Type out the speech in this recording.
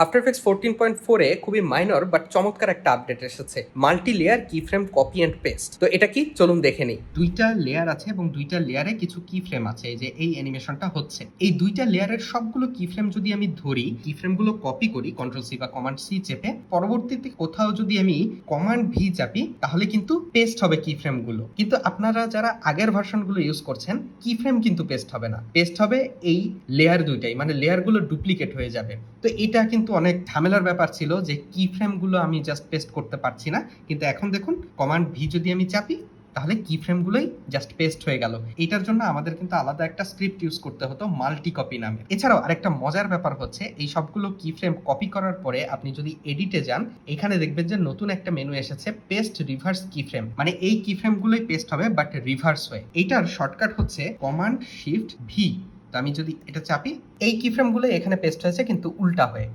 After effects 14.4 এ খুবই minor but চমৎকার একটা আপডেট এসেছে, মাল্টি লেয়ার কি ফ্রেম কপি অ্যান্ড পেস্ট। তো এটা কি, চলুন দেখে নিই। দুইটা লেয়ার আছে এবং দুইটা লেয়ারে কিছু কি ফ্রেম আছে, এই যে এই অ্যানিমেশনটা হচ্ছে। এই দুইটা লেয়ারের সবগুলো কি ফ্রেম যদি আমি ধরি, কি ফ্রেমগুলো কপি করি কন্ট্রোল সি বা কমান্ড সি চেপে, পরবর্তীতে কোথাও যদি আমি কমান্ড ভি চাপি তাহলে কিন্তু পেস্ট হবে কি ফ্রেমগুলো। কিন্তু আপনারা যারা আগের ভার্সনগুলো ইউজ করছেন, কি ফ্রেম কিন্তু পেস্ট হবে না, পেস্ট হবে এই লেয়ার দুইটাই, মানে লেয়ারগুলো ডুপ্লিকেট হয়ে যাবে। তো এটা কিন্তু অনেক ঝামেলার ব্যাপার ছিল যে কি ফ্রেমগুলো আমি জাস্ট পেস্ট করতে পারছি না, কিন্তু এখন দেখুন কমান্ড ভি যদি আমি চাপি তাহলে কি ফ্রেমগুলোই জাস্ট পেস্ট হয়ে গেল। এটার জন্য আমাদের কিন্তু আলাদা একটা স্ক্রিপ্ট ইউজ করতে হতো মাল্টি কপি নামে। এছাড়াও আরেকটা মজার ব্যাপার হচ্ছে, এই সবগুলো কি ফ্রেম কপি করার পরে আপনি যদি এডিটে যান, এখানে দেখবেন যে নতুন একটা মেনু এসেছে পেস্ট রিভার্স কি ফ্রেম, মানে এই কি ফ্রেমগুলোই পেস্ট হবে বাট রিভার্স হয়ে। এইটার শর্টকাট হচ্ছে কমান্ড শিফট ভি। তো আমি যদি এটা চাপি, এই কি ফ্রেমগুলো এখানে পেস্ট হয়েছে কিন্তু উল্টা হয়ে।